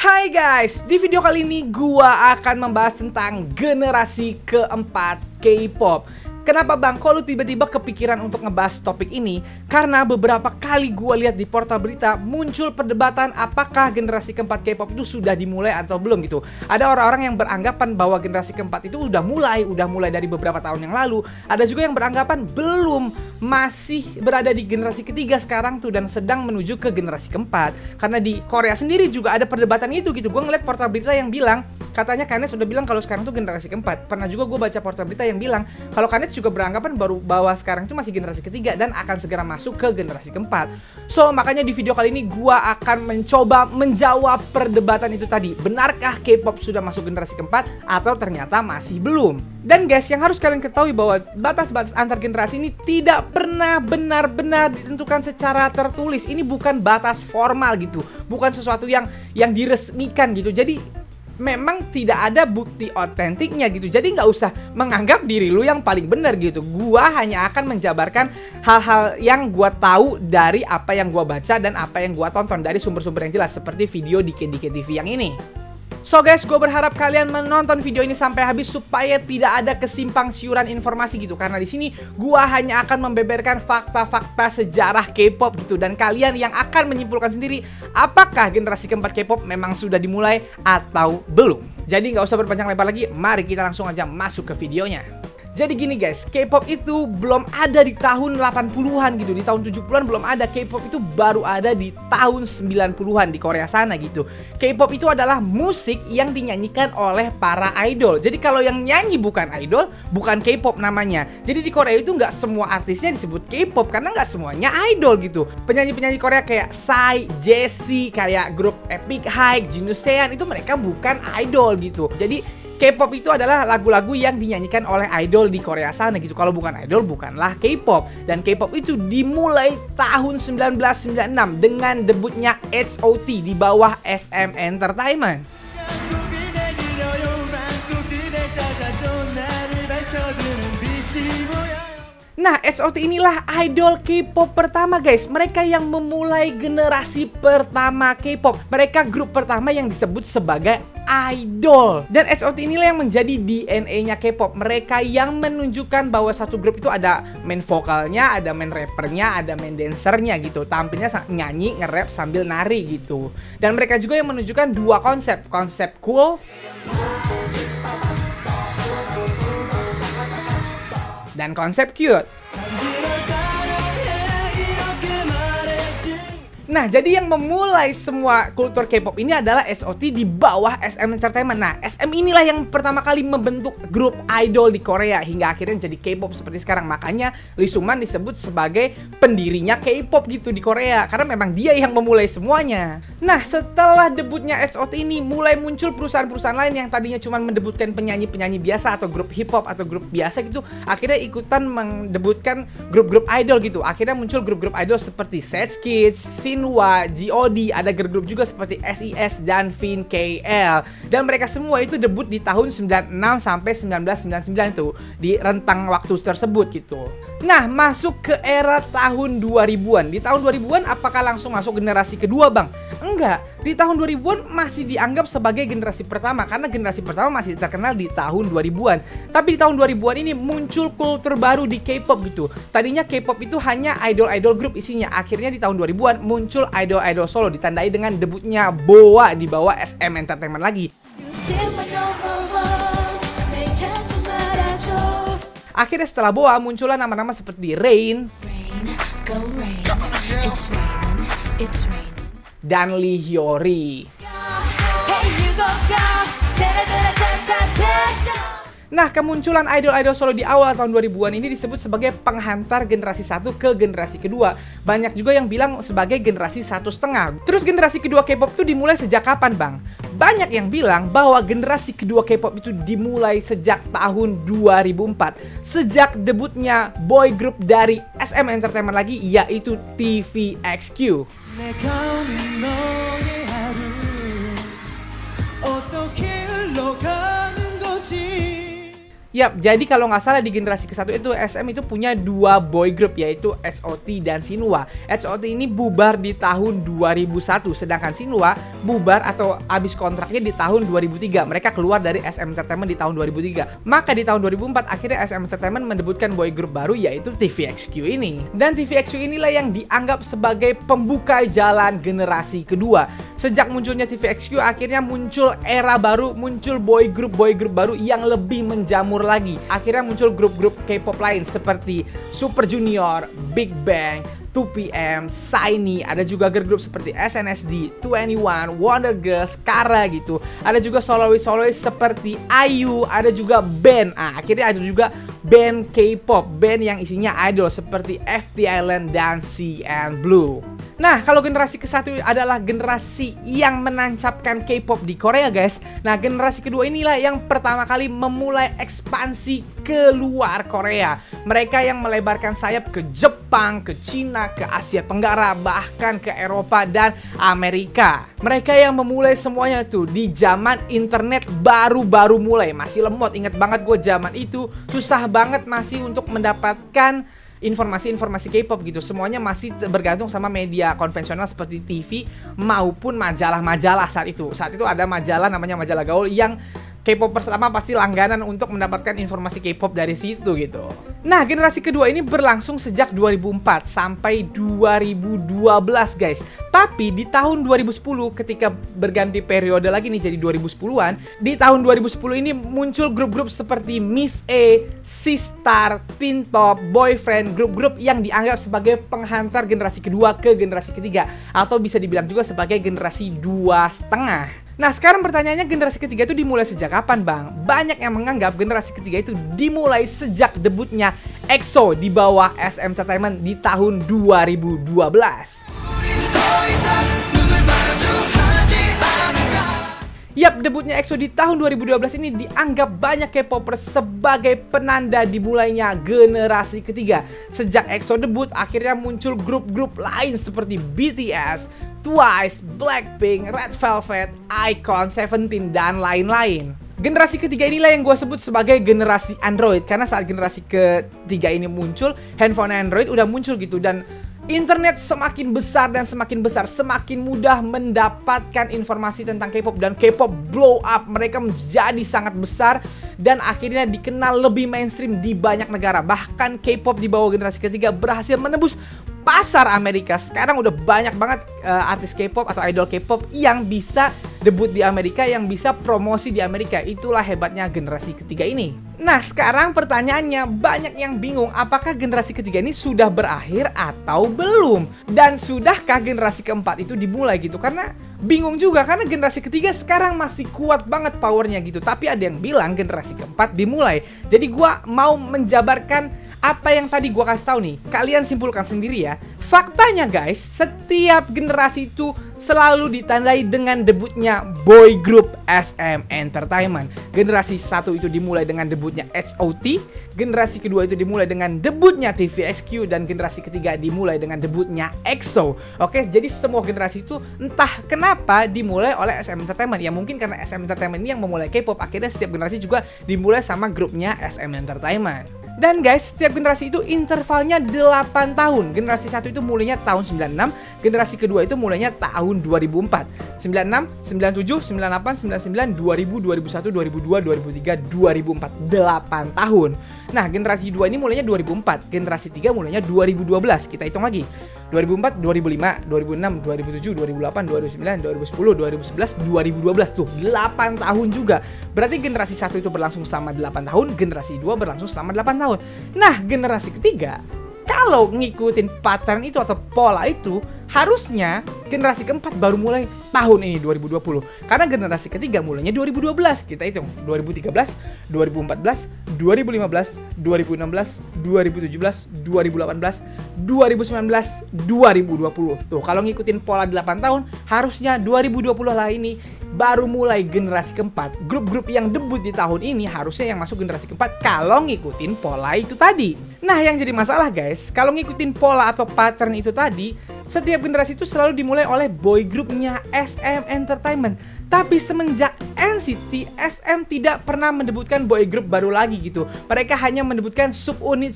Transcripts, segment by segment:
Hai guys, di video kali ini gua akan membahas tentang generasi keempat K-pop. Kenapa bang? Kok lu tiba-tiba kepikiran untuk ngebahas topik ini? Karena beberapa kali gua lihat di portal berita muncul perdebatan apakah generasi keempat K-pop itu sudah dimulai atau belum gitu. Ada orang-orang yang beranggapan bahwa generasi keempat itu udah mulai dari beberapa tahun yang lalu. Ada juga yang beranggapan belum, masih berada di generasi ketiga sekarang tuh dan sedang menuju ke generasi keempat. Karena di Korea sendiri juga ada perdebatan itu gitu. Gua ngeliat portal berita yang bilang katanya Kanye udah bilang kalau sekarang tuh generasi keempat. Pernah juga gue baca portal berita yang bilang kalau Kanye juga beranggapan bahwa sekarang itu masih generasi ketiga dan akan segera masuk ke generasi keempat. So makanya di video kali ini gue akan mencoba menjawab perdebatan itu tadi. Benarkah K-pop sudah masuk generasi keempat atau ternyata masih belum? Dan guys, yang harus kalian ketahui bahwa batas-batas antar generasi ini tidak pernah benar-benar ditentukan secara tertulis. Ini bukan batas formal gitu, bukan sesuatu yang diresmikan gitu. Jadi memang tidak ada bukti otentiknya gitu. Jadi nggak usah menganggap diri lu yang paling benar gitu. Gua hanya akan menjabarkan hal-hal yang gua tahu dari apa yang gua baca dan apa yang gua tonton dari sumber-sumber yang jelas seperti video di KDK TV yang ini. So guys, gue berharap kalian menonton video ini sampai habis supaya tidak ada kesimpang siuran informasi gitu. Karena di sini gue hanya akan membeberkan fakta-fakta sejarah K-pop gitu. Dan kalian yang akan menyimpulkan sendiri apakah generasi keempat K-pop memang sudah dimulai atau belum. Jadi nggak usah berpanjang lebar lagi, mari kita langsung aja masuk ke videonya. Jadi gini guys, K-pop itu belum ada di tahun 80-an gitu. Di tahun 70-an belum ada. K-pop itu baru ada di tahun 90-an di Korea sana gitu. K-pop itu adalah musik yang dinyanyikan oleh para idol. Jadi kalau yang nyanyi bukan idol, bukan K-pop namanya. Jadi di Korea itu nggak semua artisnya disebut K-pop karena nggak semuanya idol gitu. Penyanyi-penyanyi Korea kayak Psy, Jessie, kayak grup Epic High, Jin Seon itu mereka bukan idol gitu. Jadi K-pop itu adalah lagu-lagu yang dinyanyikan oleh idol di Korea sana gitu. Kalau bukan idol, bukanlah K-pop. Dan K-pop itu dimulai tahun 1996 dengan debutnya H.O.T di bawah SM Entertainment. Nah, H.O.T inilah idol K-pop pertama guys. Mereka yang memulai generasi pertama K-pop. Mereka grup pertama yang disebut sebagai idol. Dan H.O.T inilah yang menjadi DNA-nya K-pop. Mereka yang menunjukkan bahwa satu grup itu ada main vokalnya, ada main rappernya, ada main dancernya gitu. Tampilnya nyanyi, nge-rap sambil nari gitu. Dan mereka juga yang menunjukkan dua konsep. Konsep cool dan konsep cute. Nah, jadi yang memulai semua kultur K-pop ini adalah H.O.T di bawah SM Entertainment. Nah, SM inilah yang pertama kali membentuk grup idol di Korea hingga akhirnya jadi K-pop seperti sekarang. Makanya Lee Sung-man disebut sebagai pendirinya K-pop gitu di Korea karena memang dia yang memulai semuanya. Nah, setelah debutnya H.O.T ini mulai muncul perusahaan-perusahaan lain yang tadinya cuma mendebutkan penyanyi-penyanyi biasa atau grup hip hop atau grup biasa gitu, akhirnya ikutan mendebutkan grup-grup idol gitu. Akhirnya muncul grup-grup idol seperti Sech Kids, Shinhwa, G.O.D, ada girl group juga seperti SES dan Vin KL. Dan mereka semua itu debut di tahun 96 sampai 1999 tuh di rentang waktu tersebut gitu. Nah, masuk ke era tahun 2000-an. Di tahun 2000-an apakah langsung masuk generasi kedua, Bang? Enggak. Di tahun 2000-an masih dianggap sebagai generasi pertama karena generasi pertama masih terkenal di tahun 2000-an. Tapi di tahun 2000-an ini muncul kultur baru di K-pop gitu. Tadinya K-pop itu hanya idol-idol grup isinya. Akhirnya di tahun 2000-an muncul idol-idol solo ditandai dengan debutnya BoA di bawah SM Entertainment lagi. Akhirnya setelah BoA muncullah nama-nama seperti Rain dan Lee Hyori. Nah, kemunculan idol-idol solo di awal tahun 2000-an ini disebut sebagai penghantar generasi 1 ke generasi kedua. Banyak juga yang bilang sebagai generasi 1,5. Terus generasi kedua K-pop itu dimulai sejak kapan, Bang? Banyak yang bilang bahwa generasi kedua K-pop itu dimulai sejak tahun 2004. Sejak debutnya boy group dari SM Entertainment lagi, yaitu TVXQ. Yap, jadi kalau nggak salah di generasi ke-1 itu SM itu punya 2 boy group, yaitu HOT dan Shinhwa. HOT ini bubar di tahun 2001, sedangkan Shinhwa bubar atau habis kontraknya di tahun 2003. Mereka keluar dari SM Entertainment di tahun 2003. Maka di tahun 2004 akhirnya SM Entertainment mendebutkan boy group baru, yaitu TVXQ ini. Dan TVXQ inilah yang dianggap sebagai pembuka jalan generasi kedua. Sejak munculnya TVXQ akhirnya muncul era baru, muncul boy group baru yang lebih menjamur lagi. Akhirnya muncul grup-grup K-pop lain seperti Super Junior, Big Bang, 2PM, SHINee, ada juga girl group seperti SNSD, 2NE1, Wonder Girls, Kara gitu. Ada juga soloist seperti IU, ada juga band. Akhirnya ada juga band K-pop, band yang isinya idol seperti FT Island dan CN Blue. Nah, kalau generasi ke-1 adalah generasi yang menancapkan K-pop di Korea, guys. Nah, generasi kedua inilah yang pertama kali memulai ekspansi keluar Korea. Mereka yang melebarkan sayap ke Jepang, ke Cina, ke Asia Tenggara, bahkan ke Eropa dan Amerika. Mereka yang memulai semuanya tuh di zaman internet baru-baru mulai. Masih lemot, inget banget gue zaman itu susah banget masih untuk mendapatkan informasi-informasi K-pop gitu. Semuanya masih bergantung sama media konvensional seperti TV maupun majalah-majalah saat itu. Saat itu ada majalah namanya Majalah Gaul yang K-pop pertama pasti langganan untuk mendapatkan informasi K-pop dari situ gitu. Nah, generasi kedua ini berlangsung sejak 2004 sampai 2012, guys. Tapi di tahun 2010 ketika berganti periode lagi nih jadi 2010-an, di tahun 2010 ini muncul grup-grup seperti Miss A, Sistar, Pintop, Boyfriend, grup-grup yang dianggap sebagai penghantar generasi kedua ke generasi ketiga, atau bisa dibilang juga sebagai generasi 2,5. Nah, sekarang pertanyaannya, generasi ketiga itu dimulai sejak kapan, Bang? Banyak yang menganggap generasi ketiga itu dimulai sejak debutnya EXO di bawah SM Entertainment di tahun 2012. Yap, debutnya EXO di tahun 2012 ini dianggap banyak K-popers sebagai penanda dimulainya generasi ketiga. Sejak EXO debut, akhirnya muncul grup-grup lain seperti BTS, Twice, Blackpink, Red Velvet, iKON, Seventeen, dan lain-lain. Generasi ketiga inilah yang gue sebut sebagai generasi Android, karena saat generasi ketiga ini muncul, handphone Android udah muncul gitu, dan internet semakin besar dan semakin besar, semakin mudah mendapatkan informasi tentang K-pop, dan K-pop blow up. Mereka menjadi sangat besar dan akhirnya dikenal lebih mainstream di banyak negara. Bahkan K-pop di bawah generasi ketiga berhasil menembus pasar Amerika. Sekarang udah banyak banget artis K-pop atau idol K-pop yang bisa debut di Amerika, yang bisa promosi di Amerika. Itulah hebatnya generasi ketiga ini. Nah, sekarang pertanyaannya, banyak yang bingung apakah generasi ketiga ini sudah berakhir atau belum, dan sudahkah generasi keempat itu dimulai gitu. Karena bingung juga, karena generasi ketiga sekarang masih kuat banget powernya gitu, tapi ada yang bilang generasi keempat dimulai. Jadi gua mau menjabarkan apa yang tadi gua kasih tahu nih, kalian simpulkan sendiri ya. Faktanya guys, setiap generasi itu selalu ditandai dengan debutnya boy group SM Entertainment. Generasi 1 itu dimulai dengan debutnya HOT, generasi kedua itu dimulai dengan debutnya TVXQ, dan generasi ketiga dimulai dengan debutnya EXO. Oke, jadi semua generasi itu entah kenapa dimulai oleh SM Entertainment. Ya mungkin karena SM Entertainment ini yang memulai K-pop, akhirnya setiap generasi juga dimulai sama grupnya SM Entertainment. Dan guys, setiap generasi itu intervalnya 8 tahun. Generasi 1 itu mulainya tahun 96, generasi kedua itu mulainya tahun 2004. 96, 97, 98, 99, 2000, 2001, 2002, 2003, 2004. 8 tahun. Nah, generasi 2 ini mulainya 2004, generasi 3 mulainya 2012. Kita hitung lagi. 2004, 2005, 2006, 2007, 2008, 2009, 2010, 2011, 2012 tuh 8 tahun juga. Berarti generasi 1 itu berlangsung selama 8 tahun, generasi 2 berlangsung selama 8 tahun. Nah, generasi ketiga kalau ngikutin pattern itu atau pola itu, harusnya generasi keempat baru mulai tahun ini 2020. Karena generasi ketiga mulainya 2012. Kita hitung 2013, 2014, 2015, 2016, 2017, 2018, 2019, 2020. Tuh, kalau ngikutin pola 8 tahun, harusnya 2020 lah ini baru mulai generasi keempat. Grup-grup yang debut di tahun ini harusnya yang masuk generasi keempat kalau ngikutin pola itu tadi. Nah, yang jadi masalah guys, kalau ngikutin pola atau pattern itu tadi, setiap generasi itu selalu dimulai oleh boy groupnya SM Entertainment. Tapi semenjak NCT, SM tidak pernah mendebutkan boy group baru lagi gitu. Mereka hanya mendebutkan subunit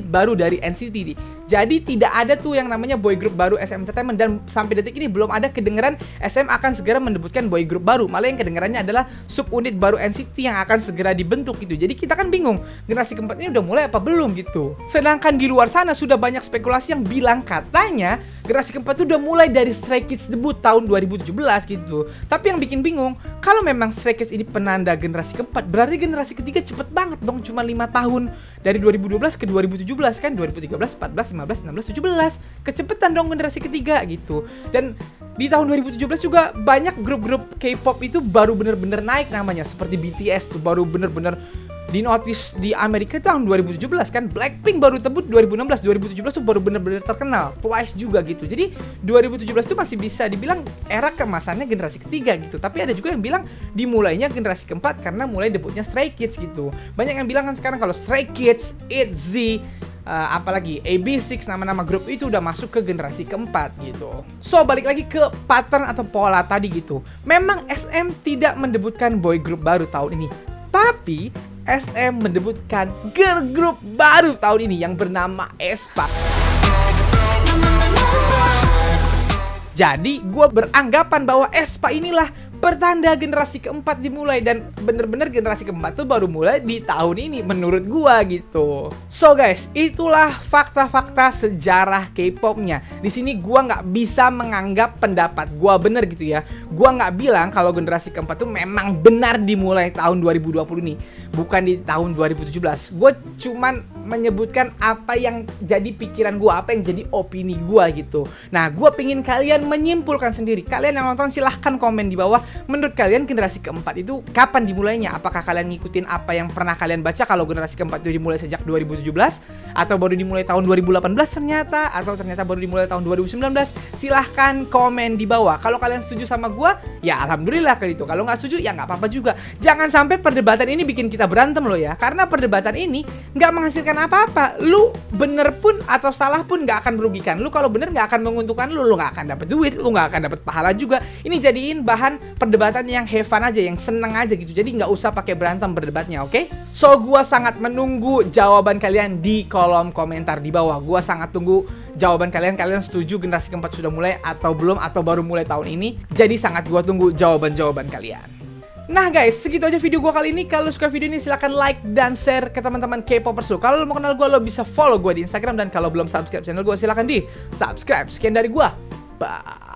baru dari NCT. Jadi tidak ada tuh yang namanya boy group baru SM Entertainment, dan sampai detik ini belum ada kedengeran SM akan segera mendebutkan boy group baru. Malah yang kedengerannya adalah subunit baru NCT yang akan segera dibentuk gitu. Jadi kita kan bingung, generasi keempat ini udah mulai apa belum gitu. Sedangkan di luar sana sudah banyak spekulasi yang bilang katanya generasi keempat itu udah mulai dari Stray Kids debut tahun 2017 gitu. Tapi yang bikin bingung, kalau memang Stray Kids ini penanda generasi keempat, berarti generasi ketiga cepet banget dong, cuma 5 tahun. Dari 2012 ke 2017 kan, 2013, 14, 15, 16, 17. Kecepetan dong generasi ketiga gitu. Dan di tahun 2017 juga banyak grup-grup K-pop itu baru bener-bener naik namanya. Seperti BTS tuh baru bener-bener di notice di Amerika tahun 2017 kan. Blackpink baru debut 2016, 2017 tuh baru bener-bener terkenal. Twice juga gitu. Jadi 2017 tuh masih bisa dibilang era kemasannya generasi ketiga gitu. Tapi ada juga yang bilang dimulainya generasi keempat karena mulai debutnya Stray Kids gitu. Banyak yang bilang kan sekarang kalau Stray Kids, ITZY, apalagi AB6, nama-nama grup itu udah masuk ke generasi keempat gitu. So balik lagi ke pattern atau pola tadi gitu. Memang SM tidak mendebutkan boy group baru tahun ini, tapi SM mendebutkan girl group baru tahun ini yang bernama aespa. Jadi gue beranggapan bahwa aespa inilah pertanda generasi keempat dimulai, dan bener-bener generasi keempat tuh baru mulai di tahun ini menurut gua gitu. So guys, itulah fakta-fakta sejarah K-popnya. Di sini gua nggak bisa menganggap pendapat gua bener gitu ya. Gua nggak bilang kalau generasi keempat tuh memang benar dimulai tahun 2020 nih, bukan di tahun 2017. Gue cuman menyebutkan apa yang jadi pikiran gua, apa yang jadi opini gua gitu. Nah, gua pingin kalian menyimpulkan sendiri. Kalian yang nonton silahkan komen di bawah. Menurut kalian generasi keempat itu kapan dimulainya? Apakah kalian ngikutin apa yang pernah kalian baca kalau generasi keempat itu dimulai sejak 2017? Atau baru dimulai tahun 2018 ternyata? Atau ternyata baru dimulai tahun 2019? Silahkan komen di bawah. Kalau kalian setuju sama gua, ya alhamdulillah kalau itu. Kalau nggak setuju, ya nggak apa-apa juga. Jangan sampai perdebatan ini bikin kita berantem loh ya. Karena perdebatan ini nggak menghasilkan apa-apa. Lu bener pun atau salah pun nggak akan merugikan. Lu kalau bener nggak akan menguntungkan lu nggak akan dapat duit, lu nggak akan dapat pahala juga. Ini jadiin bahan perdebatan yang have fun aja, yang seneng aja gitu. Jadi nggak usah pakai berantem berdebatnya, oke? So, gua sangat menunggu jawaban kalian di kolom komentar di bawah. Gua sangat tunggu jawaban kalian. Kalian setuju generasi keempat sudah mulai atau belum, atau baru mulai tahun ini? Jadi sangat gua tunggu jawaban-jawaban kalian. Nah guys, segitu aja video gua kali ini. Kalau suka video ini silahkan like dan share ke teman-teman K-popers lo. Kalau lo mau kenal gua, lo bisa follow gua di Instagram. Dan kalau belum subscribe channel gua, silahkan di subscribe. Sekian dari gua. Bye.